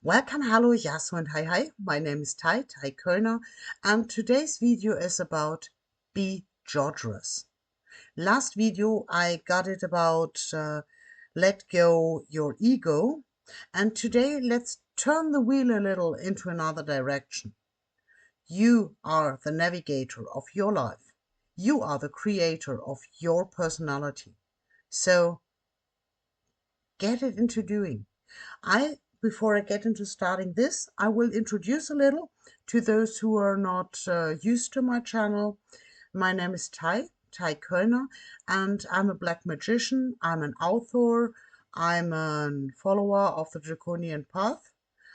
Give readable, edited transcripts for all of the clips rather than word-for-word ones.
Welcome, hello, Yasu and hi. My name is Tai Kölner, and today's video is about be Georgious. Last video I got it about let go your ego, and today let's turn the wheel a little into another direction. You are the navigator of your life. You are the creator of your personality. So get it into doing. Before I get into starting this, I will introduce a little to those who are not used to my channel. My name is Tai Kölner, and I'm a black magician. I'm an author. I'm a follower of the Draconian Path.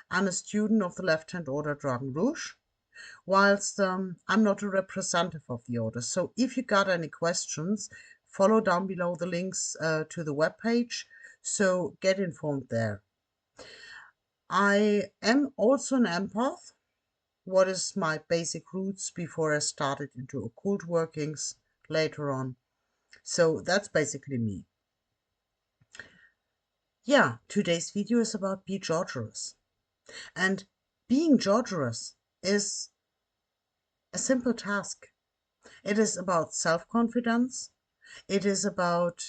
I'm a student of the Left-Hand Order Dragon Rouge, whilst I'm not a representative of the order. So if you got any questions, follow down below the links to the webpage, so get informed there. I am also an empath. What is my basic roots before I started into occult workings later on. So that's basically me. Yeah, today's video is about be Georgious. And being Georgious is a simple task. It is about self-confidence. It is about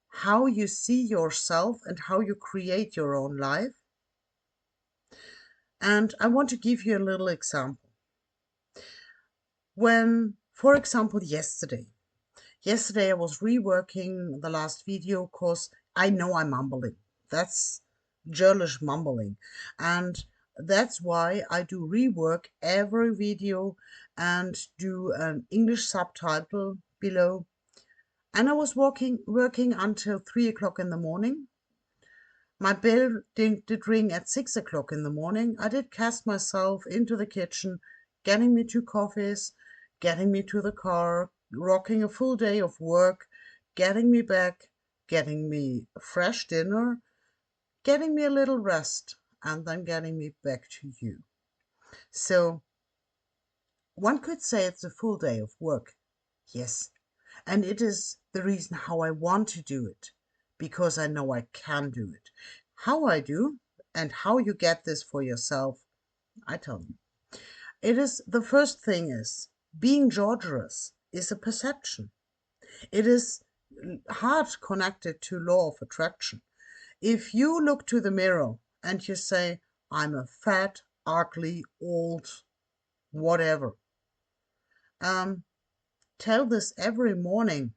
how you see yourself and how you create your own life. And I want to give you a little example. When, for example, yesterday I was reworking the last video because I know I'm mumbling. That's girlish mumbling. And that's why I do rework every video and do an English subtitle below. And I was working until 3 o'clock in the morning. My bell did ring at 6 o'clock in the morning. I did cast myself into the kitchen, getting me 2 coffees, getting me to the car, rocking a full day of work, getting me back, getting me a fresh dinner, getting me a little rest, and then getting me back to you. So one could say it's a full day of work. Yes. And it is the reason how I want to do it, because I know I can do it. How I do and how you get this for yourself, I tell you. It is the first thing is being Georgious is a perception. It is hard connected to law of attraction. If you look to the mirror and you say, I'm a fat, ugly, old, whatever, tell this every morning,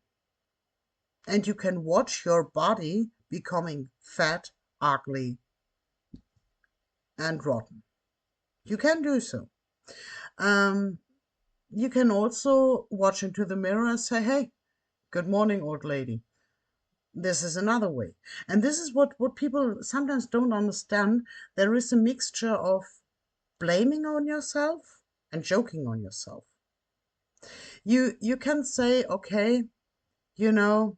and you can watch your body becoming fat, ugly, and rotten. You can do so. You can also watch into the mirror and say, hey, good morning, old lady. This is another way. And this is what people sometimes don't understand. There is a mixture of blaming on yourself and joking on yourself. You can say, okay, you know,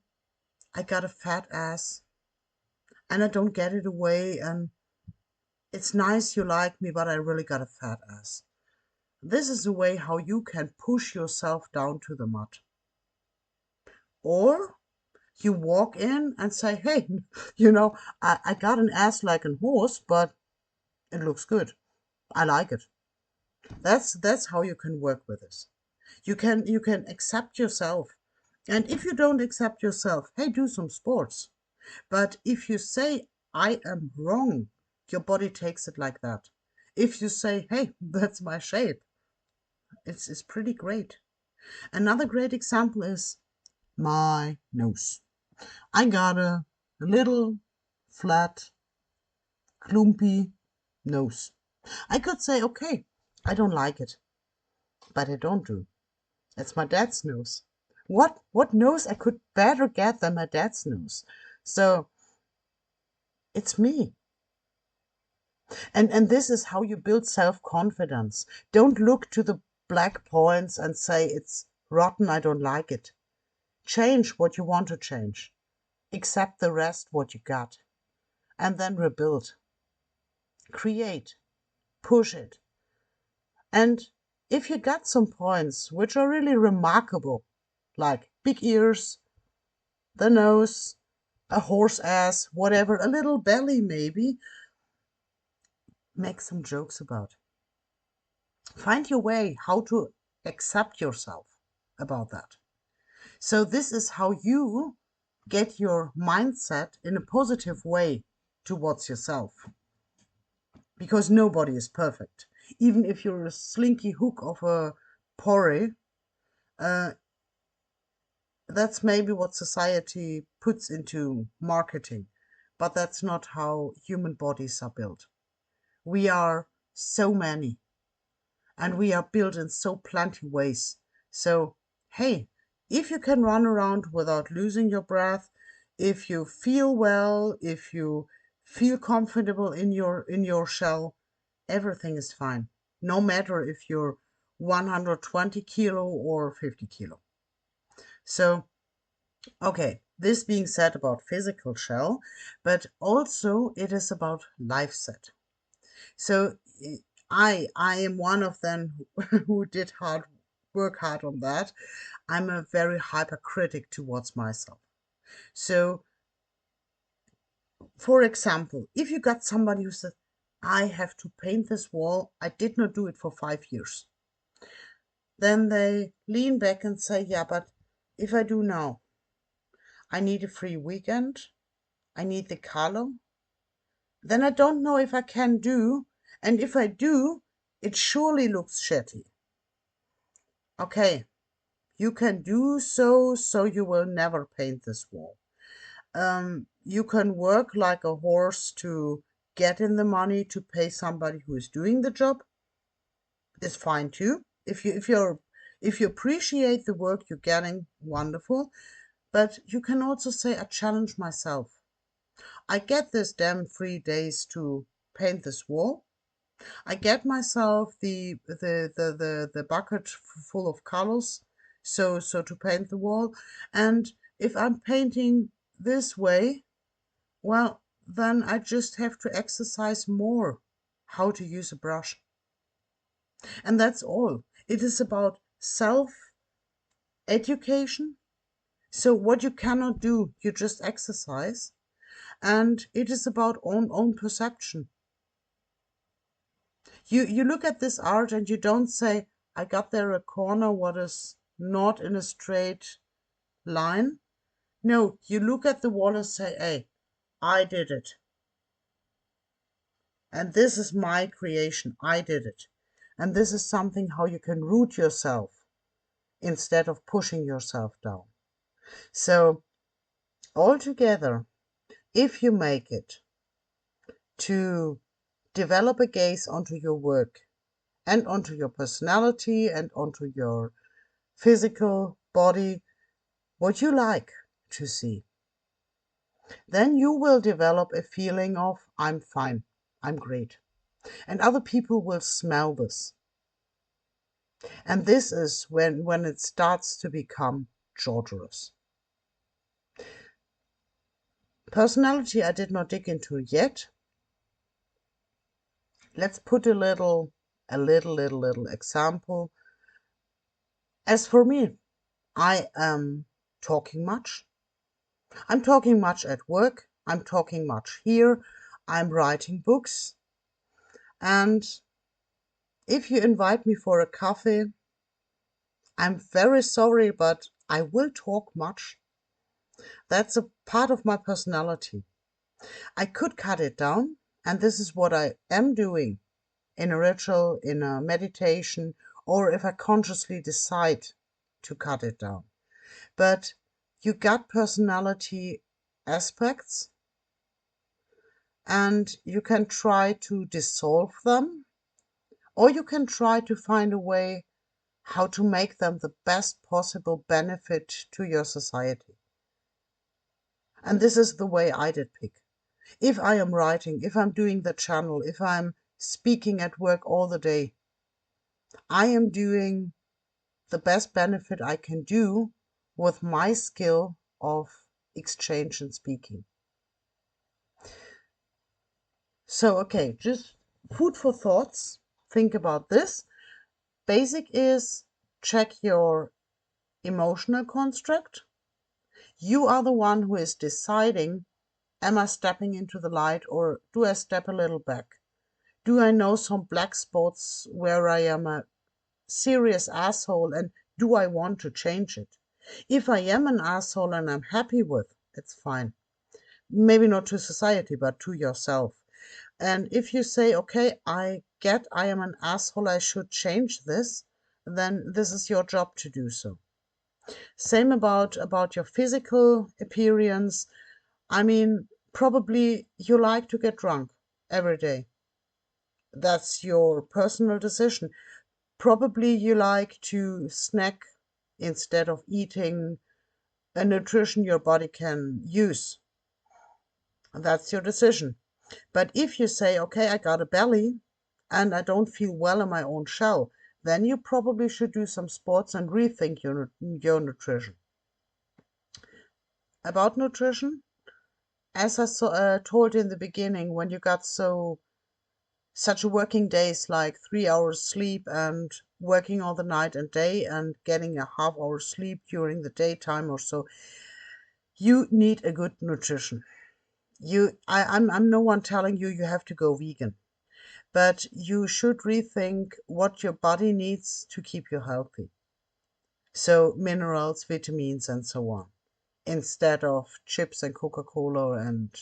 I got a fat ass and I don't get it away, and it's nice you like me, but I really got a fat ass. This is a way how you can push yourself down to the mud. Or you walk in and say, hey, I got an ass like a horse, but it looks good. I like it. That's how you can work with this. You can accept yourself. And if you don't accept yourself, hey, do some sports. But if you say, I am wrong, your body takes it like that. If you say, hey, that's my shape, it's pretty great. Another great example is my nose. I got a little, flat, clumpy nose. I could say, okay, I don't like it, but I don't do. It's my dad's nose. What nose I could better get than my dad's nose? So it's me. And this is how you build self-confidence. Don't look to the black points and say it's rotten, I don't like it. Change what you want to change. Accept the rest what you got. And then rebuild. Create. Push it. And if you got some points which are really remarkable, like big ears, the nose, a horse ass, whatever, a little belly maybe, make some jokes about. Find your way how to accept yourself about that. So this is how you get your mindset in a positive way towards yourself. Because nobody is perfect. Even if you're a slinky hook of a porry, uh, that's maybe what society puts into marketing. But that's not how human bodies are built. We are so many, and we are built in so plenty ways. So, hey, if you can run around without losing your breath, if you feel well, if you feel comfortable in your shell, everything is fine. No matter if you're 120 kilo or 50 kilo. So, okay, this being said about physical shell, but also it is about life set. So I am one of them who did work hard on that. I'm a very hypercritic towards myself. So, for example, if you got somebody who said, I have to paint this wall, I did not do it for 5 years. Then they lean back and say, yeah, but if I do now, I need a free weekend, I need the color, then I don't know if I can do, and if I do, it surely looks shitty. Okay, you can do so, so you will never paint this wall. You can work like a horse to get in the money to pay somebody who is doing the job. Is fine too. If you appreciate the work you're getting, wonderful. But you can also say, I challenge myself. I get this damn 3 days to paint this wall. I get myself the bucket full of colors, so to paint the wall. And if I'm painting this way, well, then I just have to exercise more how to use a brush. And that's all. It is about self-education. So what you cannot do, you just exercise. And it is about own perception. You look at this art and you don't say, I got there a corner what is not in a straight line. No, you look at the wall and say, hey, I did it. And this is my creation. I did it. And this is something how you can root yourself instead of pushing yourself down. So altogether, if you make it to develop a gaze onto your work and onto your personality and onto your physical body, what you like to see, then you will develop a feeling of, I'm fine, I'm great. And other people will smell this. And this is when it starts to become torturous. Personality I did not dig into yet. Let's put a little example. As for me, I am talking much. I'm talking much at work. I'm talking much here. I'm writing books. And if you invite me for a coffee, I'm very sorry, but I will talk much. That's a part of my personality. I could cut it down, and this is what I am doing in a ritual, in a meditation, or if I consciously decide to cut it down. But you got personality aspects, and you can try to dissolve them, or you can try to find a way how to make them the best possible benefit to your society. And this is the way I did pick. If I am writing, if I'm doing the channel, if I'm speaking at work all the day, I am doing the best benefit I can do with my skill of exchange and speaking. So, okay, just food for thoughts. Think about this. Basic is check your emotional construct. You are the one who is deciding, am I stepping into the light or do I step a little back? Do I know some black spots where I am a serious asshole, and do I want to change it? If I am an asshole and I'm happy with, it's fine. Maybe not to society, but to yourself. And if you say, okay, I get I am an asshole, I should change this, then this is your job to do so. Same about your physical appearance. I mean, probably you like to get drunk every day. That's your personal decision. Probably you like to snack instead of eating a nutrition your body can use. That's your decision. But if you say, okay, I got a belly and I don't feel well in my own shell, then you probably should do some sports and rethink your nutrition. About nutrition, as I told in the beginning, when you got such a working days like 3 hours sleep and working all the night and day and getting a half-hour sleep during the daytime or so, you need a good nutrition. I'm no one telling you you have to go vegan, but you should rethink what your body needs to keep you healthy. So minerals, vitamins, and so on, instead of chips and Coca-Cola and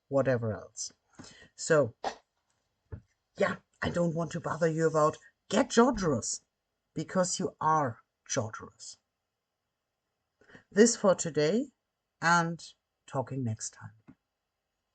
whatever else. So yeah, I don't want to bother you about get Georgerous, because you are Georgerous. This for today, and talking next time.